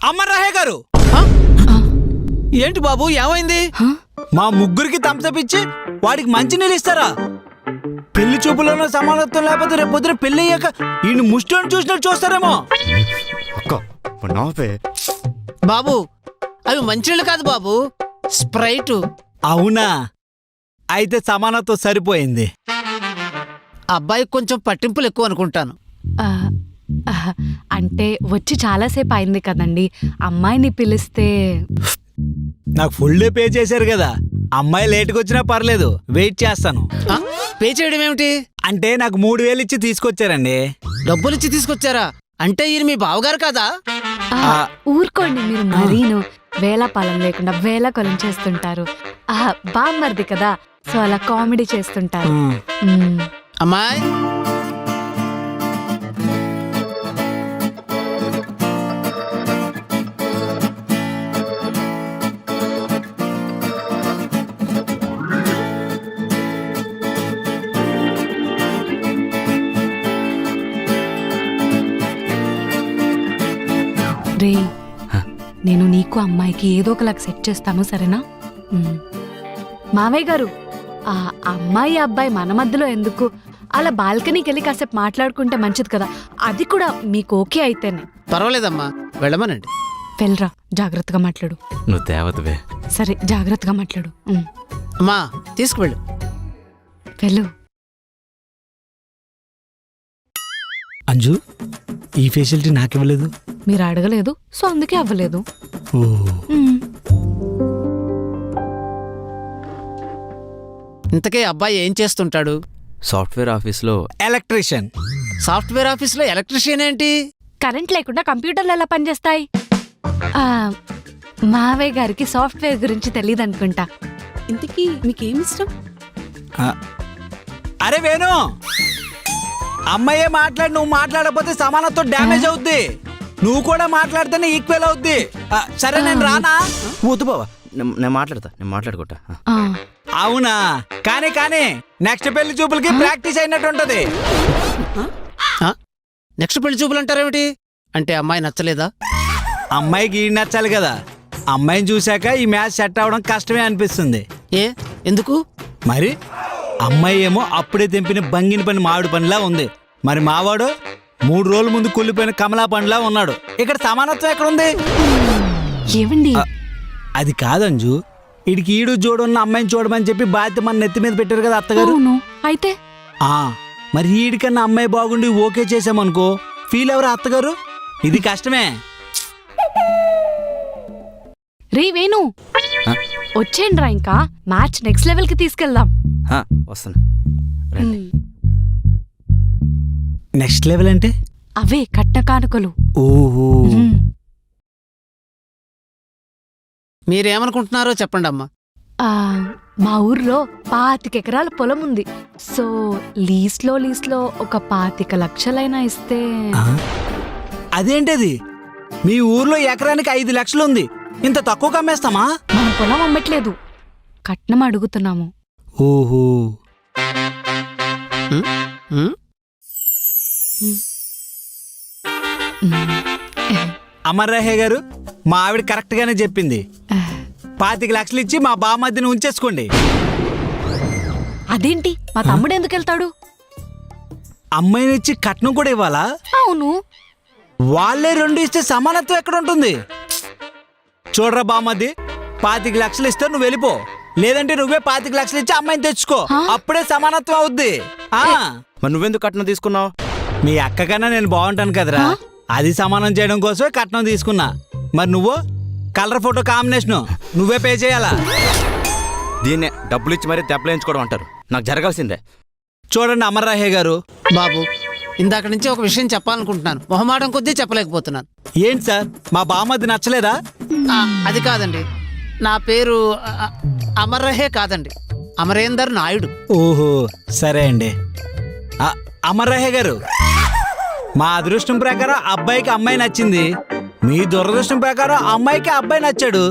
అమర్రాహే గారు ఏంటి బాబు ఏమైంది? మా ముగ్గురికి థమ్సప్ ఇచ్చి వాడికి మంచి నీళ్ళు ఇస్తారా? పెళ్లి చూపులోనో సమానత్వం లేకపోతే రేపు పొద్దున పెళ్లి అయ్యాక ఈ ముష్టోని చూసినట్టు చూస్తారేమో. బాబు అవి మంచినీళ్ళు కాదు బాబు, స్ప్రైట్. అవునా, అయితే సమానత్వం సరిపోయింది. అబ్బాయికి కొంచెం పట్టింపులు ఎక్కువ అనుకుంటాను. అంటే వచ్చి చాలాసేపు అయింది కదండి, అమ్మాయిని పిలిస్తే. నాకు ఫుల్ పే చేశారు కదా, అమ్మాయి లేట్కి వచ్చినా పర్లేదు, వెయిట్ చేస్తాను. పే చేయడం ఏమిటి? అంటే నాకు 3000 ఇచ్చి తీసుకొచ్చారండి. డబ్బులిచ్చి తీసుకొచ్చారా? అంటే ఈయన మీ బావగారు కదా? ఊరుకోండి మీరు, మరీను వేళాపాలం లేకుండా వేళాకొలం చేస్తుంటారు. బామ్మర్ది కదా, సో అలా కామెడీ చేస్తుంటారు. అమ్మాయి రే, నేను నీకు అమ్మాయికి ఏదో ఒకలాగా సెట్ చేస్తాను, సరేనా? మావయ్య గారు, ఆ అమ్మాయి అబ్బాయి మన మధ్యలో ఎందుకు? అలా బాల్కనీకి వెళ్ళి కాసేపు మాట్లాడుకుంటే మంచిది కదా, అది కూడా మీకు ఓకే అయితేనే. పర్వాలేదమ్మా, వెళ్ళమనండి. వెళ్ళరా, జాగ్రత్తగా మాట్లాడు. నువ్వు దేవతవే. సరే, జాగ్రత్తగా మాట్లాడు. అమ్మా తీసుకువెళ్ళు. వెళ్ళు. అంజు, ఈ ఫెసిలిటీ నాకివ్వలేదు. మీరు అడగలేదు, సో అందుకే అవ్వలేదు. ఇంతకే అబ్బాయి ఏం చేస్తుంటాడు? సాఫ్ట్వేర్ ఆఫీస్లో ఎలక్ట్రీషియన్. సాఫ్ట్వేర్ ఆఫీస్లో ఎలక్ట్రీషియన్ ఏంటి? కరెంట్ లేకుండా కంప్యూటర్లు ఎలా పనిచేస్తాయి? మావయ్య గారికి సాఫ్ట్వేర్ గురించి తెలియదు అనుకుంటా. ఇంతకీ మీకేమిష్టం? అరే వేణు, అమ్మాయే మాట్లాడి నువ్వు మాట్లాడకపోతే సమానత్వం డ్యామేజ్ అవుద్ది. నువ్వు కూడా మాట్లాడితేనే ఈక్వల్ అవుద్ది. సరే, నేను రానా? వద్దు బావా, నేను మాట్లాడుకుంటా. అవునా, కానీ నెక్స్ట్ పెళ్లి చూపులకి ప్రాక్టీస్ అయినట్టు ఉంటది. నెక్స్ట్ పెళ్లి చూపులు అంటారేమిటి? అంటే అమ్మాయి నచ్చలేదా? అమ్మాయికి ఈ నచ్చాలి కదా. అమ్మాయిని చూశాక ఈ మ్యాచ్ సెట్ అవడం కష్టమే అనిపిస్తుంది. ఏ ఎందుకు? మరి అమ్మాయి ఏమో అప్పుడే తెంపిన బంగిన పని మామిడి పనిలా ఉంది. మరి మావాడు 3 రోజుల ముందు కుళ్ళిపోయిన కమలా పండులా ఉన్నాడు. ఇక్కడ సమానత్వం ఎక్కడుంది? ఏమండి, అది కాదంజు, ఇడికి ఈడు జోడున్న అమ్మాయిని చూడమని చెప్పి బాధ్యత మన నెత్తి మీద పెట్టారు కదా అత్తగారు. అయితే మరి ఈడికన్నా అమ్మాయి బాగుండి ఓకే చేసామనుకో, ఫీల్ ఎవరు అత్తగారు? ఇది కష్టమే. రే వేణు, వచ్చేయండిరా, ఇంకా మ్యాచ్ నెక్స్ట్ లెవెల్ కి తీసుకెళ్దాం. వస్తాను. నెక్స్ట్ లెవెల్ అంటే అవే కట్న కానుకలు. ఓహో, మీరేమనుకుంటున్నారో చెప్పండి అమ్మా. మా ఊర్లో 25 ఎకరాల పొలం ఉంది. సో లీస్లో ఒక 25 లక్షలైనా ఇస్తే. అదేంటది? మీ ఊర్లో ఎకరానికి 5 లక్షలు ఉంది, ఇంత తక్కువ అమ్మేస్తామా? మన పొలం అమ్మట్లేదు, కట్నం అడుగుతున్నాము. ఓహో, అమర్రాహే గారు, మా ఆవిడ కరెక్ట్ గానే చెప్పింది. 25 లక్షలు ఇచ్చి మా బామర్దిని ఉంచేసుకోండి. అదేంటి, మా తమ్ముడు ఎందుకు వెళ్తాడు? అమ్మాయిని ఇచ్చి కట్నం కూడా ఇవ్వాలా? అవును. వాళ్ళే 2 ఇస్తే సమానత్వం ఎక్కడ ఉంటుంది? చూడరా బామర్ది, 25 లక్షలు ఇస్తే నువ్వు వెళ్ళిపో, లేదంటే నువ్వే 25 లక్షలు ఇచ్చి అమ్మాయిని తెచ్చుకో, అప్పుడే సమానత్వం అవుద్ది. మరి నువ్వెందుకు కట్నం తీసుకున్నావు? మీ అక్క కన్నా నేను బాగుంటాను కదరా, అది సమానం చేయడం కోసమే కట్నం తీసుకున్నా. మరి నువ్వు కలర్ ఫోటో కాంబినేషన్ నువ్వే పే చేయాలా? దీన్నే డబ్బులు ఇచ్చి మరీ దెబ్బలేయించుకోవడం అంటారు. నాకు జరగాల్సిందే. చూడండి అమర్రాహే గారు, బాబు ఇందాక నుంచి ఒక విషయం చెప్పాలనుకుంటున్నాను, మొహమాటం కొద్దీ చెప్పలేకపోతున్నాను. ఏంటి సార్, మా బామర్ది నచ్చలేదా? అది కాదండి, నా పేరు అమర్రహే కాదండి, అమరేందర్ నాయుడు. ఓహో, సరే అండి. అమర్రాహే గారు, మా అదృష్టం ప్రకారం అబ్బాయికి అమ్మాయి నచ్చింది, మీ దురదృష్టం ప్రకారం అమ్మాయికి అబ్బాయి నచ్చాడు.